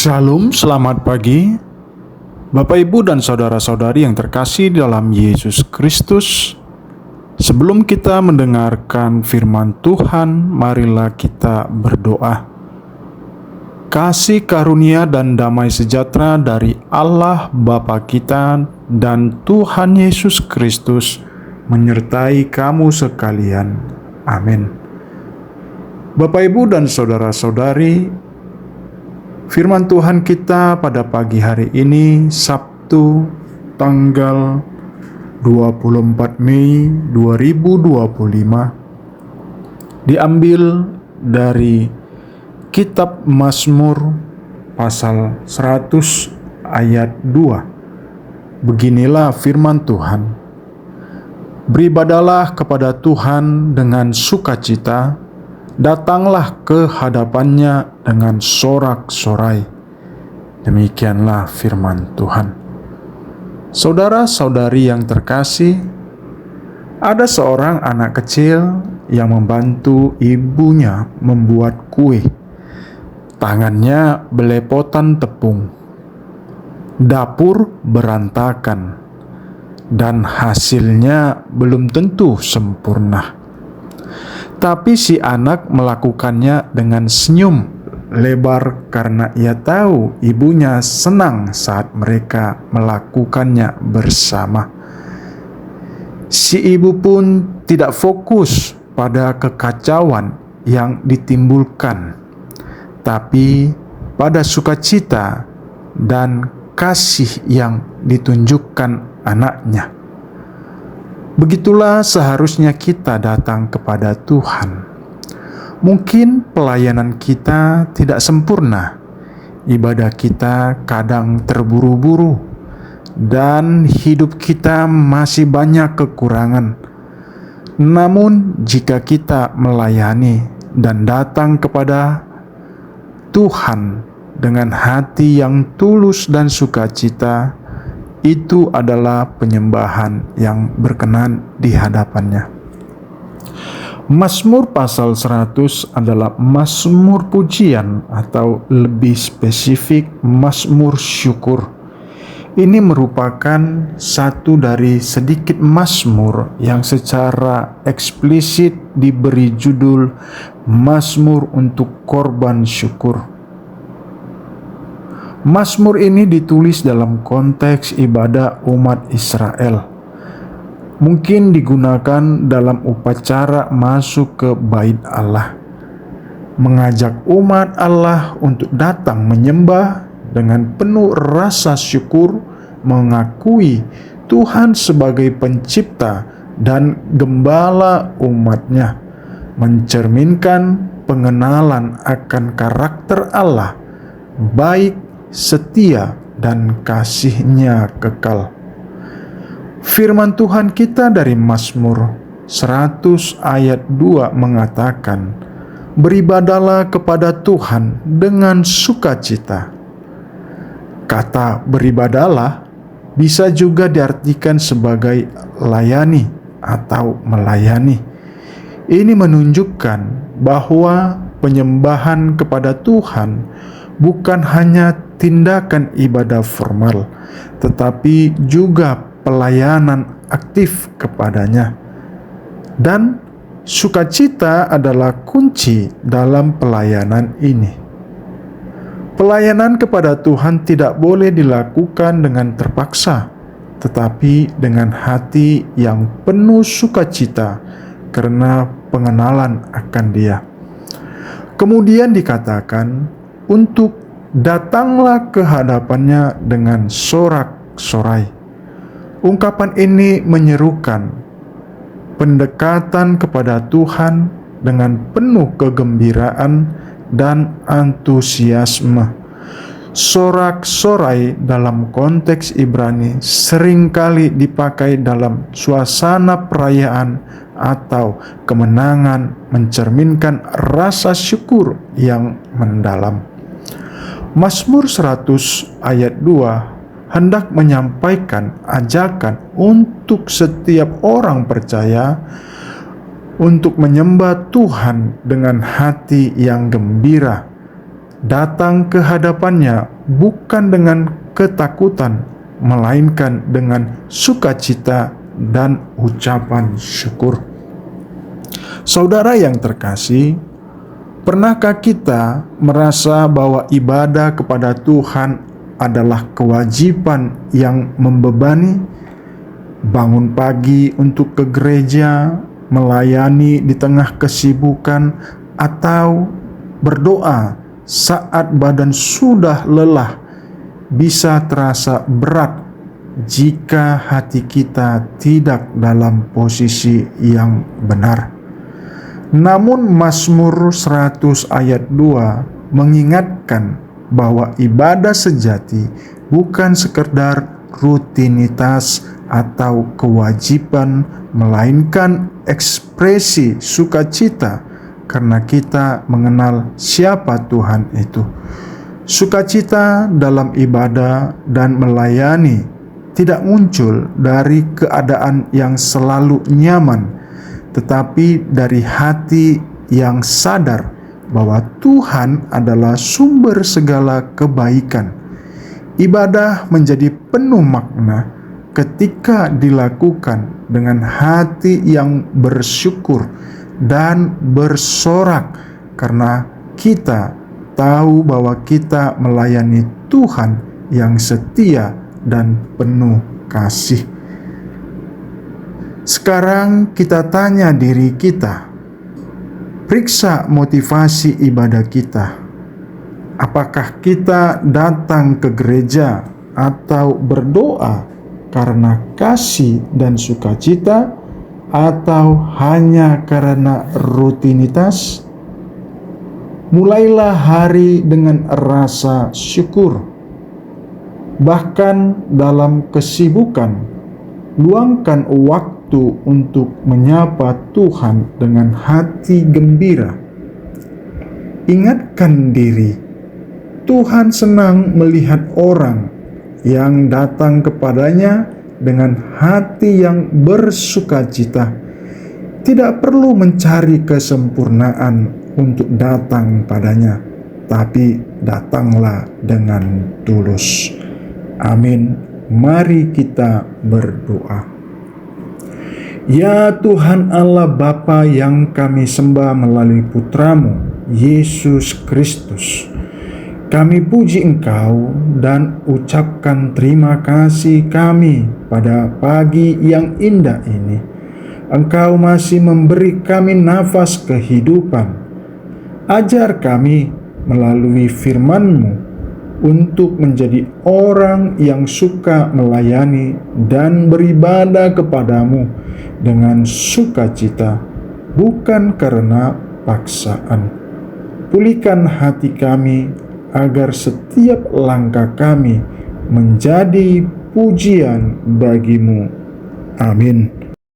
Shalom, selamat pagi Bapak Ibu dan saudara-saudari yang terkasih dalam Yesus Kristus. Sebelum kita mendengarkan firman Tuhan, marilah kita berdoa. Kasih karunia dan damai sejahtera dari Allah Bapa kita dan Tuhan Yesus Kristus menyertai kamu sekalian. Amin. Bapak Ibu dan saudara-saudari, firman Tuhan kita pada pagi hari ini, Sabtu tanggal 24 Mei 2025, diambil dari kitab Mazmur pasal 100 ayat 2. Beginilah firman Tuhan: Beribadalah kepada Tuhan dengan sukacita, datanglah ke hadapannya dengan sorak-sorai. Demikianlah firman Tuhan. Saudara-saudari yang terkasih, ada seorang anak kecil yang membantu ibunya membuat kue. Tangannya belepotan tepung. Dapur berantakan, dan hasilnya belum tentu sempurna. Tapi si anak melakukannya dengan senyum lebar karena ia tahu ibunya senang saat mereka melakukannya bersama. Si ibu pun tidak fokus pada kekacauan yang ditimbulkan, tapi pada sukacita dan kasih yang ditunjukkan anaknya. Begitulah seharusnya kita datang kepada Tuhan. Mungkin pelayanan kita tidak sempurna, ibadah kita kadang terburu-buru, dan hidup kita masih banyak kekurangan. Namun jika kita melayani dan datang kepada Tuhan dengan hati yang tulus dan sukacita, itu adalah penyembahan yang berkenan di hadapannya. Mazmur pasal 100 adalah mazmur pujian, atau lebih spesifik mazmur syukur. Ini merupakan satu dari sedikit mazmur yang secara eksplisit diberi judul Mazmur untuk Korban Syukur. Mazmur ini ditulis dalam konteks ibadah umat Israel. Mungkin digunakan dalam upacara masuk ke bait Allah, mengajak umat Allah untuk datang menyembah dengan penuh rasa syukur, mengakui Tuhan sebagai pencipta dan gembala umatnya, mencerminkan pengenalan akan karakter Allah, baik, setia, dan kasih-Nya kekal. Firman Tuhan kita dari Mazmur 100 ayat 2 mengatakan, Beribadalah kepada Tuhan dengan sukacita. Kata beribadalah bisa juga diartikan sebagai layani atau melayani. Ini menunjukkan bahwa penyembahan kepada Tuhan bukan hanya tindakan ibadah formal, tetapi juga pelayanan aktif kepadanya. Dan sukacita adalah kunci dalam pelayanan ini. Pelayanan kepada Tuhan tidak boleh dilakukan dengan terpaksa, tetapi dengan hati yang penuh sukacita karena pengenalan akan Dia. Kemudian dikatakan untuk datanglah ke hadapannya dengan sorak-sorai. Ungkapan ini menyerukan pendekatan kepada Tuhan dengan penuh kegembiraan dan antusiasme. Sorak-sorai dalam konteks Ibrani seringkali dipakai dalam suasana perayaan atau kemenangan, mencerminkan rasa syukur yang mendalam. Mazmur 100 ayat 2 hendak menyampaikan ajakan untuk setiap orang percaya untuk menyembah Tuhan dengan hati yang gembira, datang ke hadapannya bukan dengan ketakutan, melainkan dengan sukacita dan ucapan syukur. Saudara yang terkasih, pernahkah kita merasa bahwa ibadah kepada Tuhan adalah kewajiban yang membebani? Bangun pagi untuk ke gereja, melayani di tengah kesibukan, atau berdoa saat badan sudah lelah bisa terasa berat jika hati kita tidak dalam posisi yang benar. Namun Mazmur 100 ayat 2 mengingatkan bahwa ibadah sejati bukan sekedar rutinitas atau kewajiban, melainkan ekspresi sukacita karena kita mengenal siapa Tuhan itu. Sukacita dalam ibadah dan melayani tidak muncul dari keadaan yang selalu nyaman, tetapi dari hati yang sadar bahwa Tuhan adalah sumber segala kebaikan. Ibadah menjadi penuh makna ketika dilakukan dengan hati yang bersyukur dan bersorak karena kita tahu bahwa kita melayani Tuhan yang setia dan penuh kasih. Sekarang kita tanya diri kita, periksa motivasi ibadah kita. Apakah kita datang ke gereja atau berdoa karena kasih dan sukacita, atau hanya karena rutinitas? Mulailah hari dengan rasa syukur. Bahkan dalam kesibukan, luangkan waktu untuk menyapa Tuhan dengan hati gembira. Ingatkan diri, Tuhan senang melihat orang yang datang kepadanya dengan hati yang bersukacita. Tidak perlu mencari kesempurnaan untuk datang padanya, tapi datanglah dengan tulus. Amin. Mari kita berdoa. Ya Tuhan Allah Bapa yang kami sembah melalui Putramu, Yesus Kristus, kami puji Engkau dan ucapkan terima kasih kami pada pagi yang indah ini. Engkau masih memberi kami nafas kehidupan. Ajar kami melalui firman-Mu untuk menjadi orang yang suka melayani dan beribadah kepadamu dengan sukacita, bukan karena paksaan. Pulihkan hati kami agar setiap langkah kami menjadi pujian bagi-Mu. Amin.